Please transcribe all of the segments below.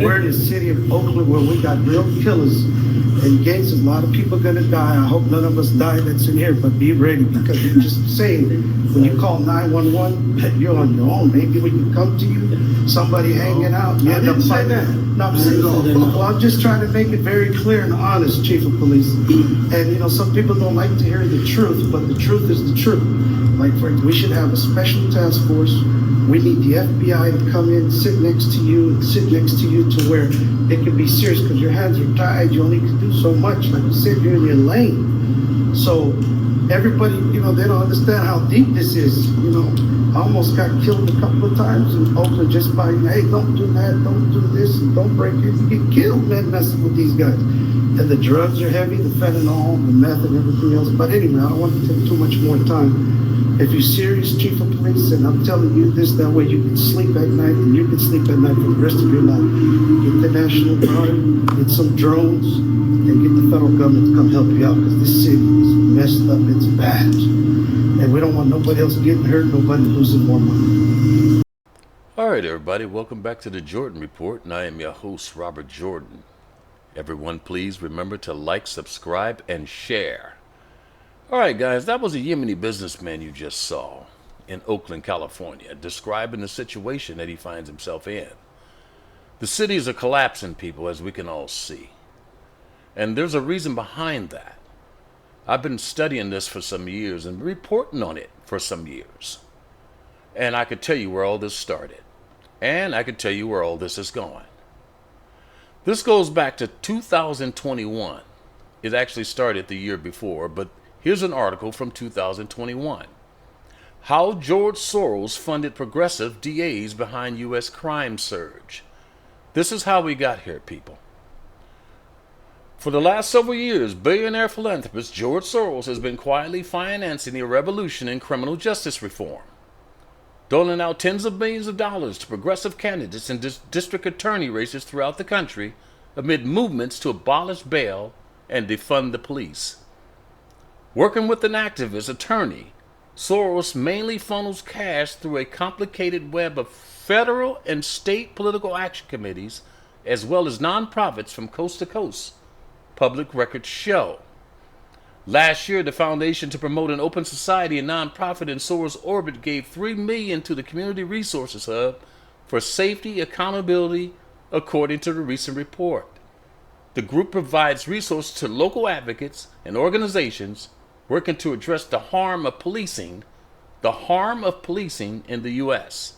we're in the city of Oakland where we got real killers and gangsters. A lot of people are gonna die. I hope none of us die that's in here, but be ready, because you're just saying, when you call 911, you're on your own. Maybe we can come to you, somebody hanging out, you end up fighting. No, I'm saying, well, I'm just trying to make it very clear and honest, Chief of Police. And, you know, some people don't like to hear the truth, but the truth is the truth. Like, for instance, we should have a special task force. We need the FBI to come in, sit next to you, and sit next to you to where it can be serious, because your hands are tied. You only can do so much. Like you said, you're in your lane. So everybody, you know, they don't understand how deep this is. You know, I almost got killed a couple of times in Oakland just by, hey, don't do that, don't do this, and don't break it. You get killed, man, messing with these guys. And the drugs are heavy, the fentanyl, the meth, and everything else. But anyway, I don't want to take too much more time. If you're serious, Chief of Police, and I'm telling you this, that way you can sleep at night, and you can sleep at night for the rest of your life. Get the National Guard, get some drones, and get the federal government to come help you out, because this city is messed up, it's bad. And we don't want nobody else getting hurt, nobody losing more money. All right, everybody, welcome back to the Jordan Report, and I am your host, Robert Jordan. Everyone, please remember to like, subscribe, and share. All right, guys, that was a Yemeni businessman you just saw in Oakland, California, describing the situation that he finds himself in. The cities are collapsing, people, as we can all see. And there's a reason behind that. I've been studying this for some years and reporting on it for some years. And I could tell you where all this started. And I could tell you where all this is going. This goes back to 2021. It actually started the year before, but here's an article from 2021. How George Soros funded progressive DAs behind U.S. crime surge. This is how we got here, people. For the last several years, billionaire philanthropist George Soros has been quietly financing a revolution in criminal justice reform, doling out tens of millions of dollars to progressive candidates in district attorney races throughout the country amid movements to abolish bail and defund the police. Working with an activist attorney, Soros mainly funnels cash through a complicated web of federal and state political action committees, as well as nonprofits from coast to coast, public records show. Last year, the Foundation to Promote an Open Society, a nonprofit in Soros' orbit, gave $3 million to the Community Resources Hub for safety accountability, according to the recent report. The group provides resources to local advocates and organizations working to address the harm of policing in the U.S.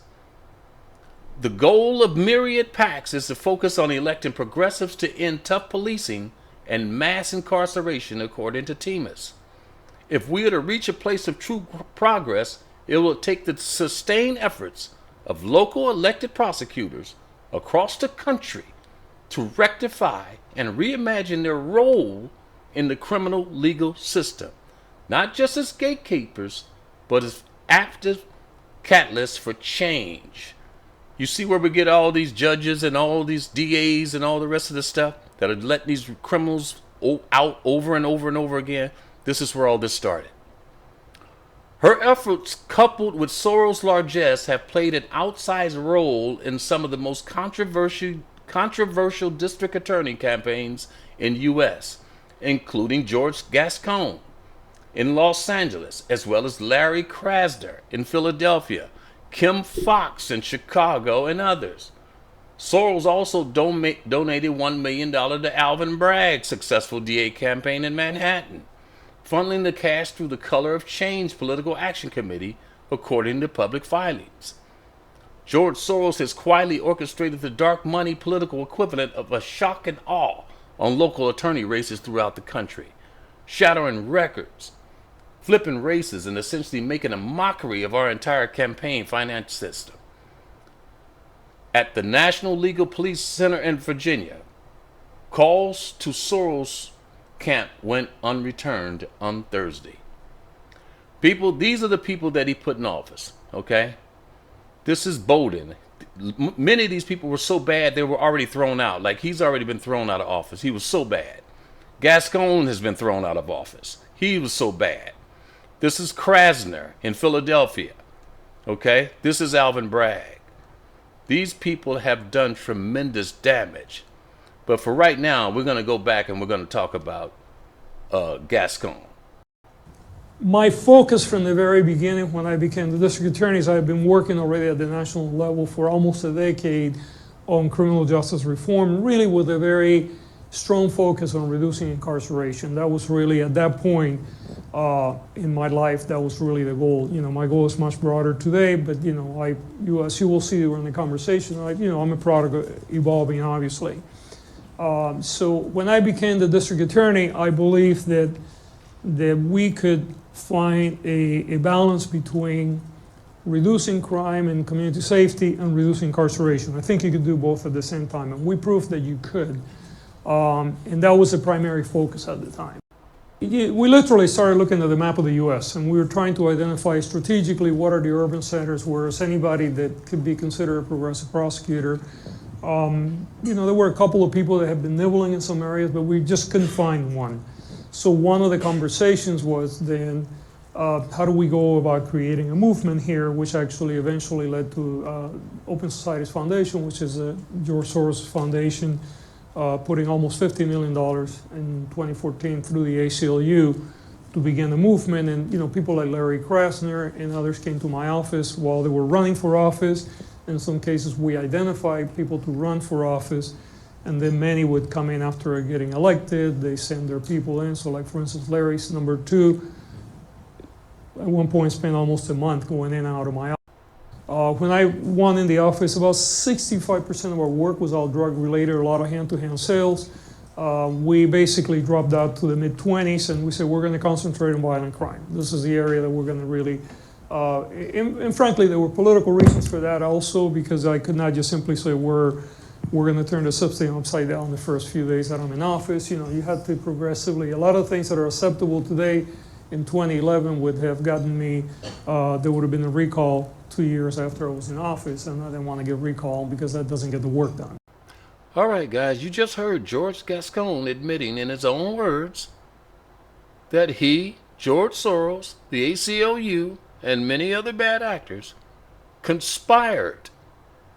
The goal of myriad PACs is to focus on electing progressives to end tough policing and mass incarceration, according to Timas. If we are to reach a place of true progress, it will take the sustained efforts of local elected prosecutors across the country to rectify and reimagine their role in the criminal legal system, not just as gatekeepers, but as active catalysts for change. You see where we get all these judges and all these DAs and all the rest of the stuff that are letting these criminals out over and over and over again? This is where all this started. Her efforts, coupled with Soros' largesse, have played an outsized role in some of the most controversial district attorney campaigns in U.S., including George Gascon in Los Angeles, as well as Larry Krasner in Philadelphia, Kim Foxx in Chicago, and others. Soros also donated $1 million to Alvin Bragg's successful DA campaign in Manhattan, funneling the cash through the Color of Change Political Action Committee, according to public filings. George Soros has quietly orchestrated the dark money political equivalent of a shock and awe on local attorney races throughout the country, shattering records, flipping races, and essentially making a mockery of our entire campaign finance system. At the National Legal Police Center in Virginia, calls to Soros camp went unreturned on Thursday. People, these are the people that he put in office, okay? This is Bowden. Many of these people were so bad they were already thrown out. Like, he's already been thrown out of office. He was so bad. Gascon has been thrown out of office. He was so bad. This is Krasner in Philadelphia. Okay? This is Alvin Bragg. These people have done tremendous damage. But for right now, we're going to go back and we're going to talk about Gascon. My focus from the very beginning when I became the district attorney is I've been working already at the national level for almost a decade on criminal justice reform, really with a very strong focus on reducing incarceration. That was really, at that point in my life, that was really the goal. You know, my goal is much broader today, but as you will see during the conversation, I'm a product of evolving, obviously. So when I became the district attorney, I believed that we could find a balance between reducing crime and community safety and reducing incarceration. I think you could do both at the same time, and we proved that you could. And that was the primary focus at the time. We literally started looking at the map of the US, and we were trying to identify strategically what are the urban centers where anybody that could be considered a progressive prosecutor. There were a couple of people that had been nibbling in some areas, but we just couldn't find one. So one of the conversations was then, how do we go about creating a movement here, which actually eventually led to Open Societies Foundation, which is a George Soros Foundation, putting almost $50 million in 2014 through the ACLU to begin the movement. And people like Larry Krasner and others came to my office while they were running for office. In some cases, we identified people to run for office, and then many would come in after getting elected. They send their people in. So like, for instance, Larry's number 2, at one point spent almost a month going in and out of my office. When I won in the office, about 65% of our work was all drug related, a lot of hand-to-hand sales. We basically dropped out to the mid-20s, and we said we're going to concentrate on violent crime. This is the area that we're going to really, and frankly, there were political reasons for that also, because I could not just simply say we're going to turn the system upside down the first few days that I'm in office. You had to progressively, a lot of things that are acceptable today in 2011 would have gotten me, there would have been a recall 2 years after I was in office, and I didn't want to get recalled because that doesn't get the work done. All right, guys, you just heard George Gascon admitting in his own words that he, George Soros, the ACLU, and many other bad actors conspired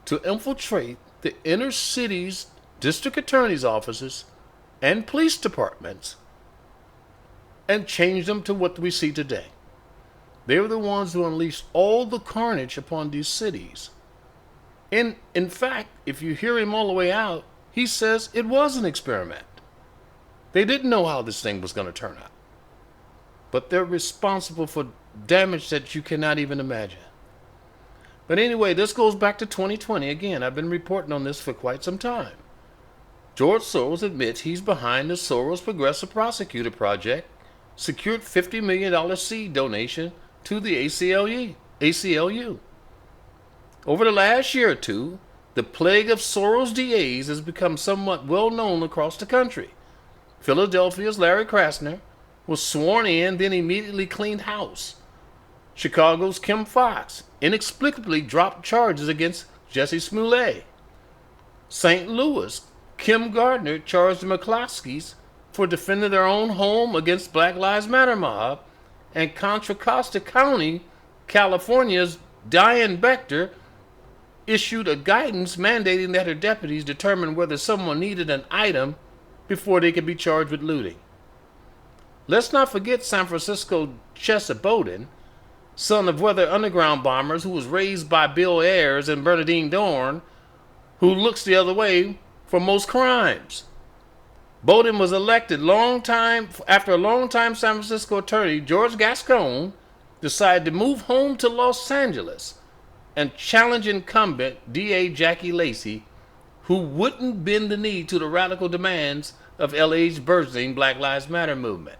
to infiltrate the inner city's district attorney's offices and police departments and change them to what we see today. They were the ones who unleashed all the carnage upon these cities. In fact, if you hear him all the way out, he says it was an experiment. They didn't know how this thing was going to turn out. But they're responsible for damage that you cannot even imagine. But anyway, this goes back to 2020. Again, I've been reporting on this for quite some time. George Soros admits he's behind the Soros Progressive Prosecutor Project, secured $50 million seed donation to the ACLU. Over the last year or two, the plague of Soros DAs has become somewhat well known across the country. Philadelphia's Larry Krasner was sworn in, then immediately cleaned house. Chicago's Kim Foxx inexplicably dropped charges against Jesse Smollett. St. Louis, Kim Gardner charged the McCloskeys for defending their own home against Black Lives Matter mob, and Contra Costa County, California's Diane Bechter issued a guidance mandating that her deputies determine whether someone needed an item before they could be charged with looting. Let's not forget San Francisco Chesa Bowden, son of Weather Underground bombers, who was raised by Bill Ayers and Bernadine Dorn, who looks the other way for most crimes. Bowden was elected after a long-time San Francisco attorney, George Gascon, decided to move home to Los Angeles and challenge incumbent DA Jackie Lacey, who wouldn't bend the knee to the radical demands of LA's burgeoning Black Lives Matter movement.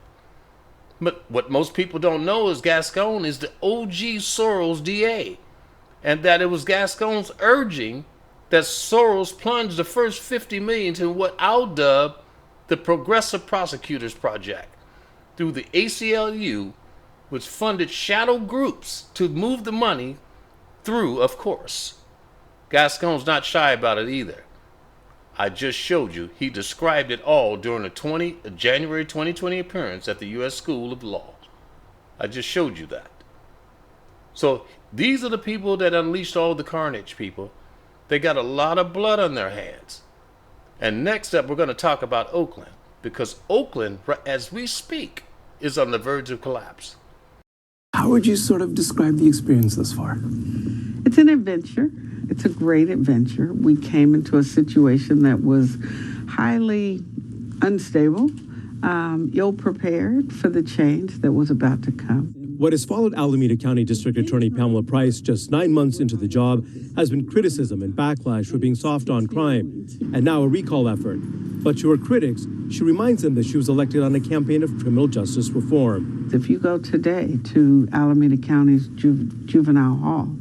But what most people don't know is Gascon is the OG Soros DA, and that it was Gascon's urging that Soros plunged the first $50 million to what I'll dub the Progressive Prosecutors Project through the ACLU, which funded shadow groups to move the money through, of course. Gascon's not shy about it either. I just showed you he described it all during a January 2020 appearance at the U.S. School of Law. I just showed you that. So these are the people that unleashed all the carnage, people. They got a lot of blood on their hands. And next up, we're going to talk about Oakland, because Oakland, as we speak, is on the verge of collapse. How would you sort of describe the experience thus far? It's an adventure. It's a great adventure. We came into a situation that was highly unstable, ill-prepared for the change that was about to come. What has followed Alameda County District Attorney Pamela Price just 9 months into the job has been criticism and backlash for being soft on crime, and now a recall effort. But to her critics, she reminds them that she was elected on a campaign of criminal justice reform. If you go today to Alameda County's juvenile hall,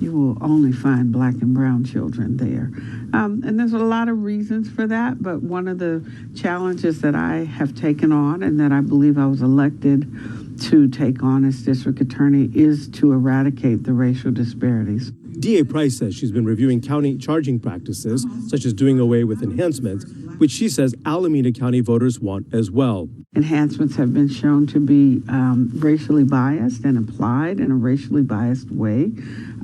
you will only find black and brown children there. And there's a lot of reasons for that, but one of the challenges that I have taken on and that I believe I was elected to take on as district attorney is to eradicate the racial disparities. DA Price says she's been reviewing county charging practices, such as doing away with enhancements, which she says Alameda County voters want as well. Enhancements have been shown to be racially biased and applied in a racially biased way.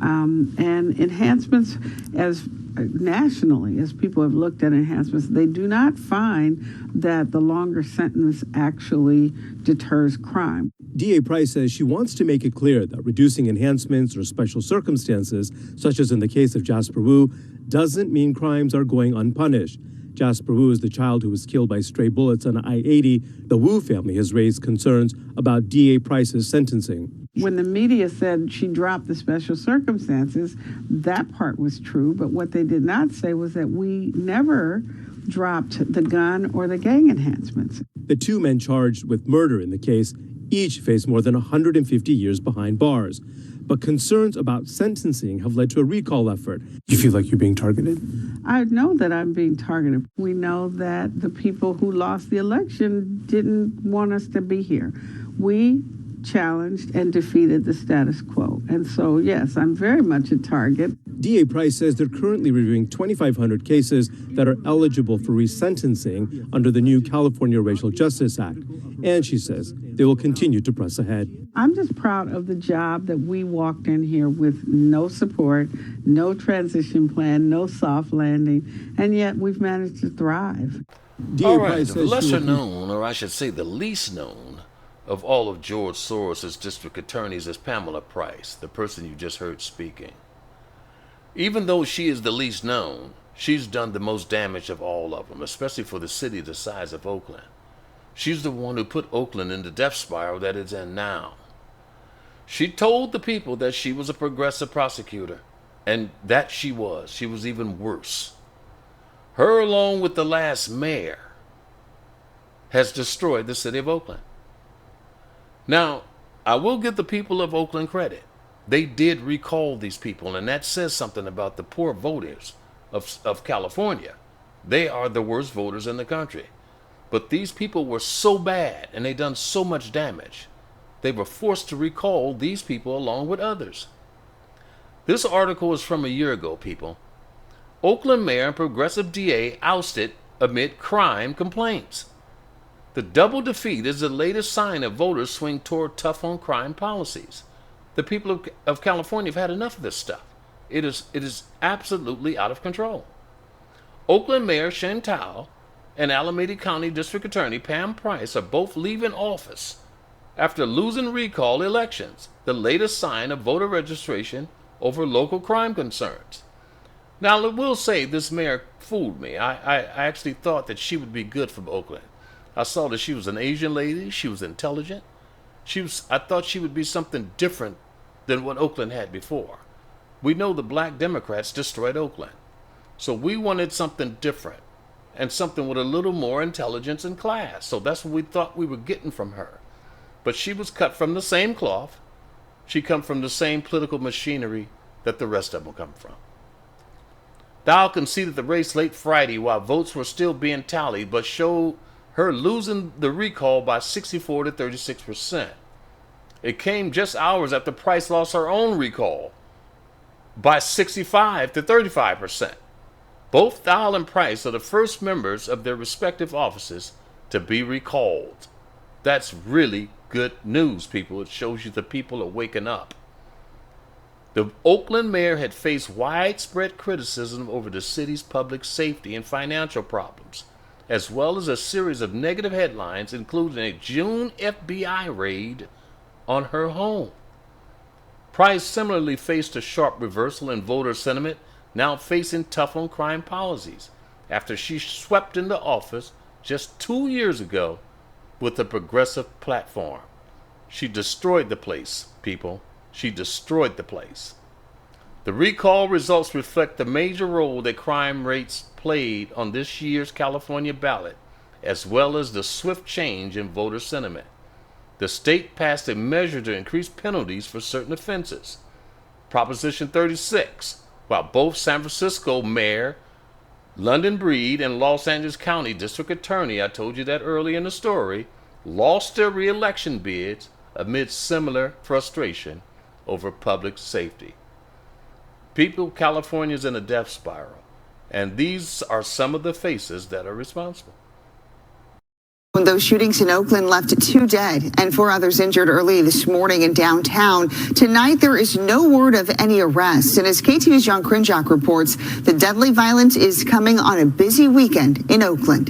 And enhancements, as nationally, as people have looked at enhancements, they do not find that the longer sentence actually deters crime. DA Price says she wants to make it clear that reducing enhancements or special circumstances, such as in the case of Jasper Wu, doesn't mean crimes are going unpunished. Jasper Wu is the child who was killed by stray bullets on I-80. The Wu family has raised concerns about DA Price's sentencing. When the media said she dropped the special circumstances, that part was true, but what they did not say was that we never dropped the gun or the gang enhancements. The two men charged with murder in the case each face more than 150 years behind bars. But concerns about sentencing have led to a recall effort. You feel like you're being targeted? I know that I'm being targeted. We know that the people who lost the election didn't want us to be here. We challenged and defeated the status quo. And so, yes, I'm very much a target. DA Price says they're currently reviewing 2,500 cases that are eligible for resentencing under the new California Racial Justice Act. And she says they will continue to press ahead. I'm just proud of the job that we walked in here with no support, no transition plan, no soft landing, and yet we've managed to thrive. All right, the lesser known, or I should say the least known, of all of George Soros' district attorneys is Pamela Price, the person you just heard speaking. Even though she is the least known, she's done the most damage of all of them, especially for the city the size of Oakland. She's the one who put Oakland in the death spiral that it's in now. She told the people that she was a progressive prosecutor, and that she was. She was even worse. Her, along with the last mayor, has destroyed the city of Oakland. Now, I will give the people of Oakland credit. They did recall these people, and that says something about the poor voters of California. They are the worst voters in the country. But these people were so bad, and they done so much damage, they were forced to recall these people along with others. This article is from a year ago, people. Oakland mayor and progressive DA ousted amid crime complaints. The double defeat is the latest sign of voters swing toward tough on crime policies. The people of California have had enough of this stuff. It is absolutely out of control. Oakland Mayor Chantal and Alameda County District Attorney Pam Price are both leaving office after losing recall elections, the latest sign of voter registration over local crime concerns. Now, I will say this mayor fooled me. I actually thought that she would be good for Oakland. I saw that she was an Asian lady. She was intelligent. I thought she would be something different than what Oakland had before. We know the black Democrats destroyed Oakland. So we wanted something different and something with a little more intelligence and class. So that's what we thought we were getting from her. But she was cut from the same cloth. She come from the same political machinery that the rest of them come from. Dow conceded the race late Friday while votes were still being tallied, but showed her losing the recall by 64 to 36%. It came just hours after Price lost her own recall by 65 to 35%. Both Dow and Price are the first members of their respective offices to be recalled. That's really good news, people. It shows you the people are waking up. The Oakland mayor had faced widespread criticism over the city's public safety and financial problems, as well as a series of negative headlines, including a June FBI raid on her home. Price similarly faced a sharp reversal in voter sentiment, now facing tough on crime policies, after she swept into office just 2 years ago with a progressive platform. She destroyed the place, people. She destroyed the place. The recall results reflect the major role that crime rates played on this year's California ballot, as well as the swift change in voter sentiment. The state passed a measure to increase penalties for certain offenses. Proposition 36, while both San Francisco Mayor London Breed and Los Angeles County District Attorney, I told you that earlier in the story, lost their re-election bids amid similar frustration over public safety. People, California's in a death spiral, and these are some of the faces that are responsible. When those shootings in Oakland left 2 dead and 4 others injured early this morning in downtown, tonight there is no word of any arrests. And as KTV's John Krinjak reports, the deadly violence is coming on a busy weekend in Oakland.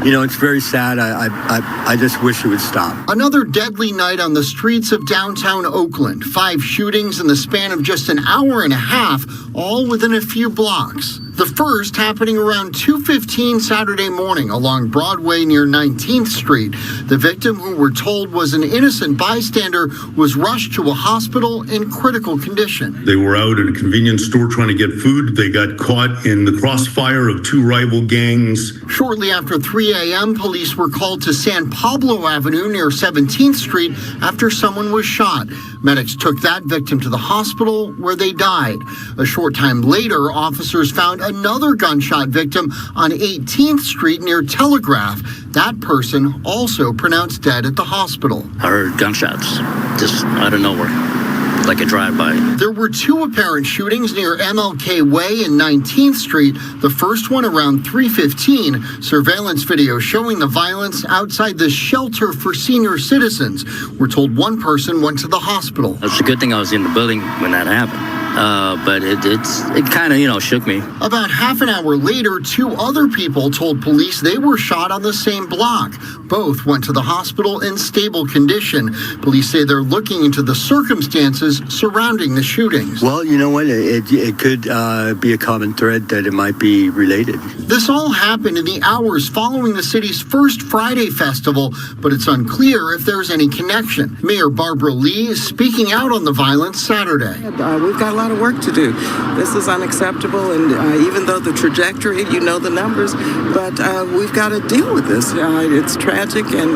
You know, it's very sad. I just wish it would stop. Another deadly night on the streets of downtown Oakland. 5 shootings in the span of just an hour and a half, all within a few blocks. The first happening around 2:15 Saturday morning along Broadway near 19th Street. The victim, who we're told was an innocent bystander, was rushed to a hospital in critical condition. They were out at a convenience store trying to get food. They got caught in the crossfire of 2 rival gangs. Shortly after 3 a.m., police were called to San Pablo Avenue near 17th Street after someone was shot. Medics took that victim to the hospital where they died. A short time later, officers found another gunshot victim on 18th Street near Telegraph. That person also pronounced dead at the hospital. I heard gunshots just out of nowhere, like a drive-by. There were 2 apparent shootings near MLK Way and 19th Street, the first one around 3:15. Surveillance video showing the violence outside the shelter for senior citizens. We're told one person went to the hospital. It's a good thing I was in the building when that happened. But it kind of, shook me. About half an hour later, 2 other people told police they were shot on the same block. Both went to the hospital in stable condition. Police say they're looking into the circumstances surrounding the shootings. Well, you know what? It could be a common thread that it might be related. This all happened in the hours following the city's first Friday festival, but it's unclear if there's any connection. Mayor Barbara Lee is speaking out on the violence Saturday. We've got a lot of work to do. This is unacceptable, and even though the trajectory, the numbers, but we've got to deal with this. It's tragic, and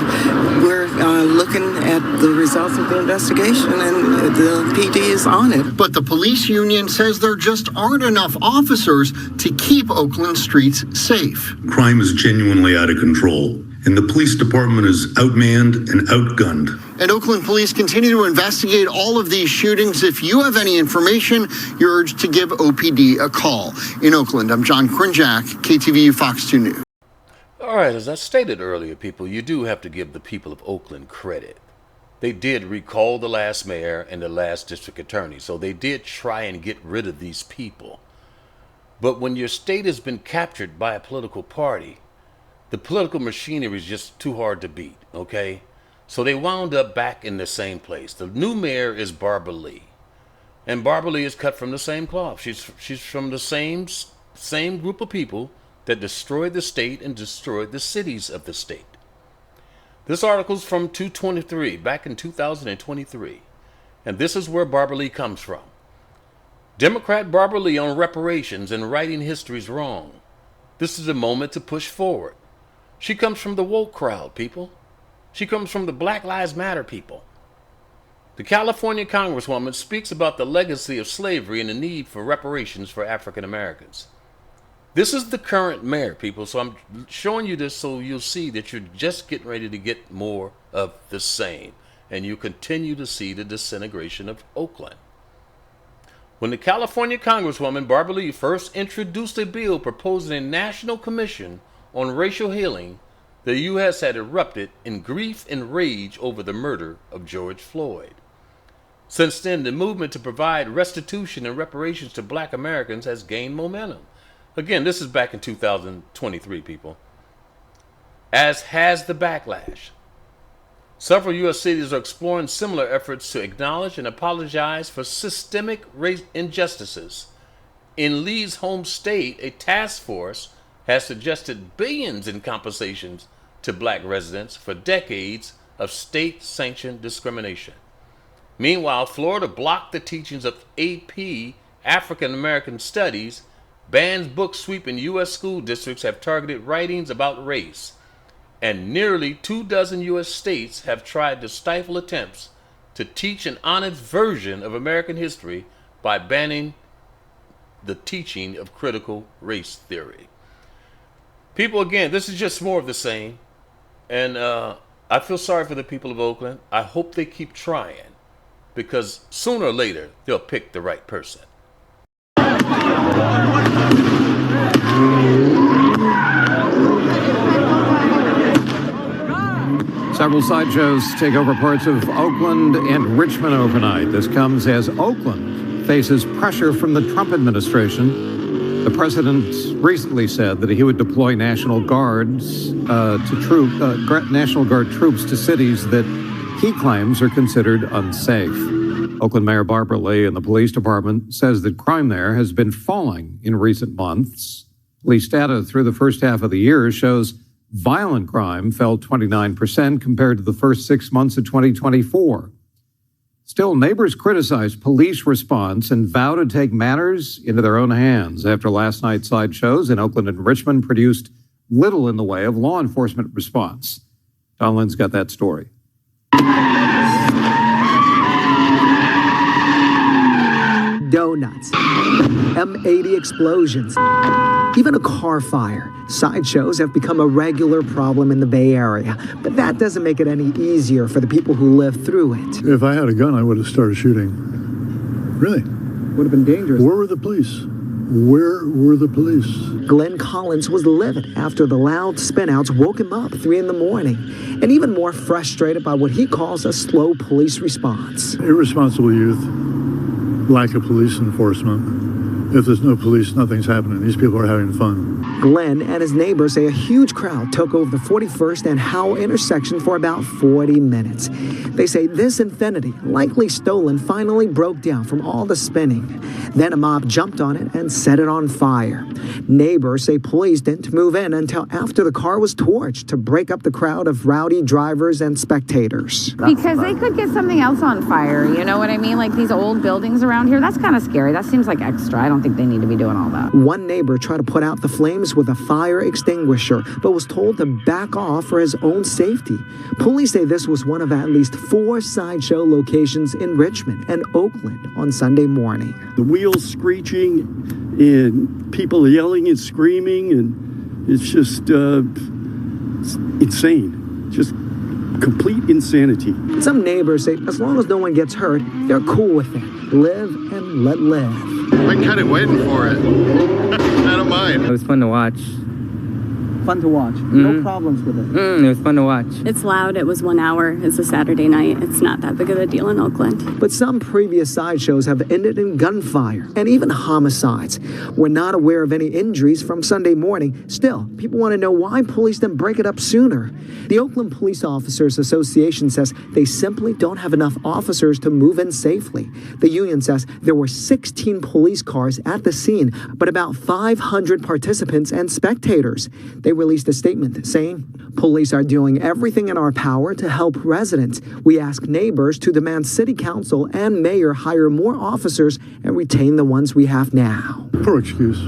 we're looking at the results of the investigation, and the PD is on it. But the police union says there just aren't enough officers to keep Oakland streets safe. Crime is genuinely out of control, and the police department is outmanned and outgunned. And Oakland police continue to investigate all of these shootings. If you have any information, you're urged to give OPD a call. In Oakland, I'm John Krinjak, KTVU Fox 2 News. All right, as I stated earlier, people, you do have to give the people of Oakland credit. They did recall the last mayor and the last district attorney, so they did try and get rid of these people. But when your state has been captured by a political party, the political machinery is just too hard to beat, okay? So they wound up back in the same place. The new mayor is Barbara Lee. And Barbara Lee is cut from the same cloth. She's from the same group of people that destroyed the state and destroyed the cities of the state. This article's from 223, back in 2023. And this is where Barbara Lee comes from. Democrat Barbara Lee on reparations and writing history's wrong. This is a moment to push forward. She comes from the woke crowd, people. She comes from the Black Lives Matter people. The California Congresswoman speaks about the legacy of slavery and the need for reparations for African Americans. This is the current mayor, people, so I'm showing you this so you'll see that you're just getting ready to get more of the same, and you continue to see the disintegration of Oakland. When the California Congresswoman Barbara Lee first introduced a bill proposing a national commission on racial healing, the U.S. had erupted in grief and rage over the murder of George Floyd. Since then, the movement to provide restitution and reparations to Black Americans has gained momentum. Again, this is back in 2023, people. As has the backlash. Several U.S. cities are exploring similar efforts to acknowledge and apologize for systemic race injustices. In Lee's home state, a task force has suggested billions in compensations to Black residents for decades of state-sanctioned discrimination. Meanwhile, Florida blocked the teachings of AP African American Studies, bans books sweeping U.S. school districts have targeted writings about race, and nearly 24 U.S. states have tried to stifle attempts to teach an honest version of American history by banning the teaching of critical race theory. People, again, this is just more of the same. And I feel sorry for the people of Oakland. I hope they keep trying, because sooner or later, they'll pick the right person. Several sideshows take over parts of Oakland and Richmond overnight. This comes as Oakland faces pressure from the Trump administration. The president recently said that he would deploy National Guard troops to cities that he claims are considered unsafe. Oakland Mayor Barbara Lee and the police department says that crime there has been falling in recent months. Police data through the first half of the year shows violent crime fell 29% compared to the first 6 months of 2024. Still, neighbors criticize police response and vow to take matters into their own hands after last night's sideshows in Oakland and Richmond produced little in the way of law enforcement response. Don Lynn's got that story. Donuts, M80 explosions, even a car fire. Sideshows have become a regular problem in the Bay Area, but that doesn't make it any easier for the people who live through it. If I had a gun, I would have started shooting. Really? Would have been dangerous. Where were the police? Where were the police? Glenn Collins was livid after the loud spinouts woke him up 3 a.m, and even more frustrated by what he calls a slow police response. Irresponsible youth, lack of police enforcement. If there's no police, nothing's happening. These people are having fun. Glenn and his neighbors say a huge crowd took over the 41st and Howell intersection for about 40 minutes. They say this Infiniti, likely stolen, finally broke down from all the spinning. Then a mob jumped on it and set it on fire. Neighbors say police didn't move in until after the car was torched to break up the crowd of rowdy drivers and spectators. Because they could get something else on fire, you know what I mean? Like these old buildings around here, that's kind of scary. That seems like extra. I don't think they need to be doing all that. One neighbor tried to put out the flames with a fire extinguisher, but was told to back off for his own safety. Police say this was one of at least 4 sideshow locations in Richmond and Oakland on Sunday morning. The wheels screeching and people yelling and screaming, and it's just it's insane. Just complete insanity. Some neighbors say as long as no one gets hurt, they're cool with it. Live and let live. I'm kind of waiting for it. I don't mind. It was fun to watch. Fun to watch. No problems with it. It was fun to watch. It's loud. It was 1 hour. It's a Saturday night. It's not that big of a deal in Oakland. But some previous sideshows have ended in gunfire and even homicides. We're not aware of any injuries from Sunday morning. Still, people want to know why police didn't break it up sooner. The Oakland Police Officers Association says they simply don't have enough officers to move in safely. The union says there were 16 police cars at the scene, but about 500 participants and spectators. They released a statement saying, "Police are doing everything in our power to help residents. We ask neighbors to demand city council and mayor hire more officers and retain the ones we have now." Poor excuse.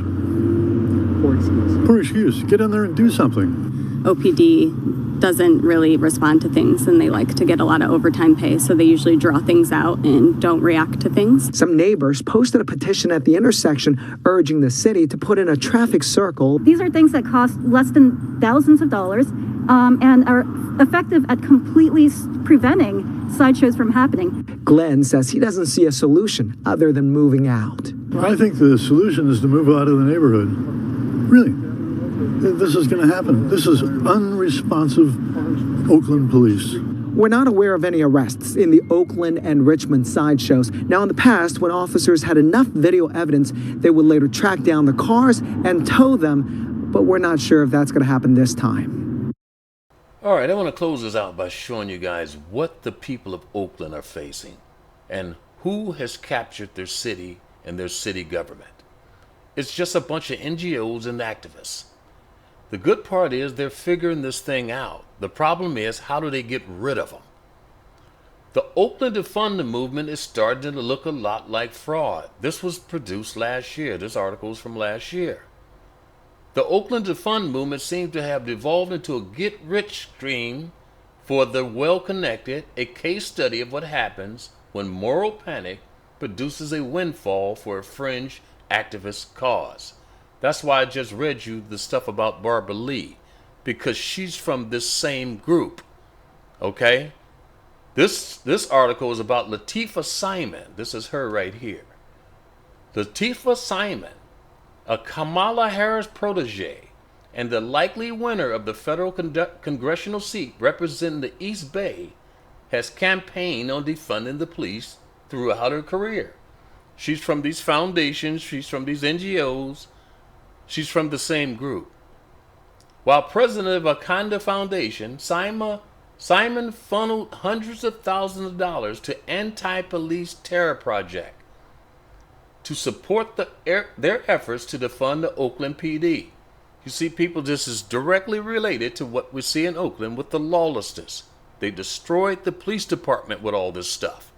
Poor excuse. Poor excuse. Get in there and do something. OPD doesn't really respond to things, and they like to get a lot of overtime pay, so they usually draw things out and don't react to things. Some neighbors posted a petition at the intersection urging the city to put in a traffic circle. These are things that cost less than thousands of dollars and are effective at completely preventing sideshows from happening. Glenn says he doesn't see a solution other than moving out. I think the solution is to move out of the neighborhood. Really. this is going to happen. This is unresponsive Oakland police. We're not aware of any arrests in the Oakland and Richmond sideshows. Now, in the past, when officers had enough video evidence, they would later track down the cars and tow them, but we're not sure if that's going to happen this time. All right, I want to close this out by showing you guys what the people of Oakland are facing and who has captured their city and their city government. It's just a bunch of NGOs and activists. The good part is they're figuring this thing out. The problem is, how do they get rid of them? The Oakland Defund movement is starting to look a lot like fraud. This was produced last year. This article is from last year. The Oakland Defund movement seems to have devolved into a get-rich scheme for the well-connected, a case study of what happens when moral panic produces a windfall for a fringe activist cause. That's why I just read you the stuff about Barbara Lee, because she's from this same group. Okay? This article is about Latifah Simon. This is her right here. Latifah Simon, a Kamala Harris protege and the likely winner of the federal congressional seat representing the East Bay, has campaigned on defunding the police throughout her career. She's from these foundations. She's from these NGOs. She's from the same group. While president of Wakanda Foundation, Simon funneled hundreds of thousands of dollars to anti-police terror project to support their efforts to defund the Oakland PD. You see, people, this is directly related to what we see in Oakland with the lawlessness. They destroyed the police department with all this stuff.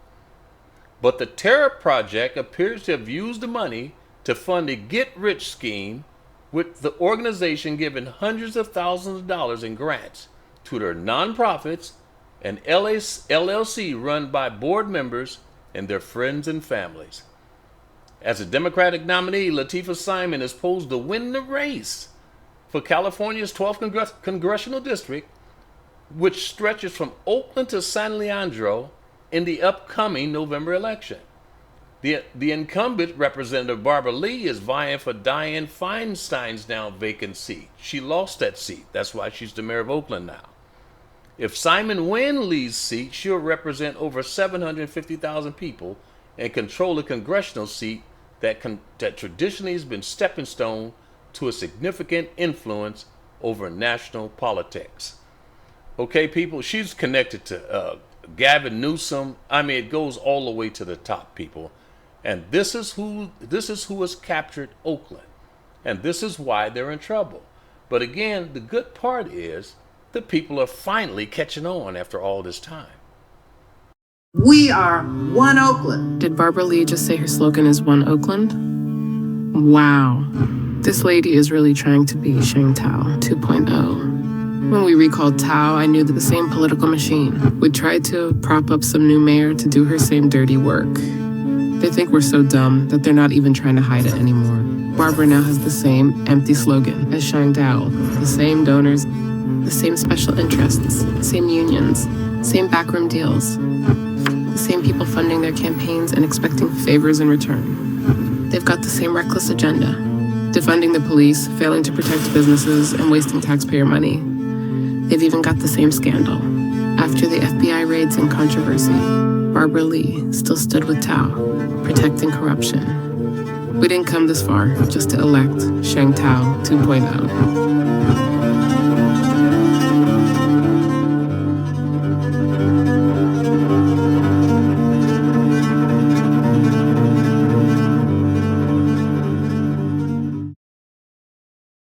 But the terror project appears to have used the money to fund a get-rich scheme, with the organization giving hundreds of thousands of dollars in grants to their nonprofits and LLC run by board members and their friends and families. As a Democratic nominee, Latifah Simon is posed to win the race for California's 12th congressional district, which stretches from Oakland to San Leandro in the upcoming November election. The incumbent Representative Barbara Lee is vying for Dianne Feinstein's now vacant seat. She lost that seat. That's why she's the mayor of Oakland now. If Simon wins Lee's seat, she'll represent over 750,000 people and control a congressional seat that traditionally has been stepping stone to a significant influence over national politics. Okay, people, she's connected to Gavin Newsom. I mean, it goes all the way to the top, people. And this is who has captured Oakland. And this is why they're in trouble. But again, the good part is the people are finally catching on after all this time. We are one Oakland. Did Barbara Lee just say her slogan is One Oakland? Wow. This lady is really trying to be Sheng Tao 2.0. When we recalled Tao, I knew that the same political machine would try to prop up some new mayor to do her same dirty work. They think we're so dumb that they're not even trying to hide it anymore. Barbara now has the same empty slogan as Sheng Tao, the same donors, the same special interests, same unions, same backroom deals, the same people funding their campaigns and expecting favors in return. They've got the same reckless agenda, defunding the police, failing to protect businesses, and wasting taxpayer money. They've even got the same scandal. After the FBI raids and controversy, Barbara Lee still stood with Tao, protecting corruption. We didn't come this far just to elect Sheng Tao 2.0.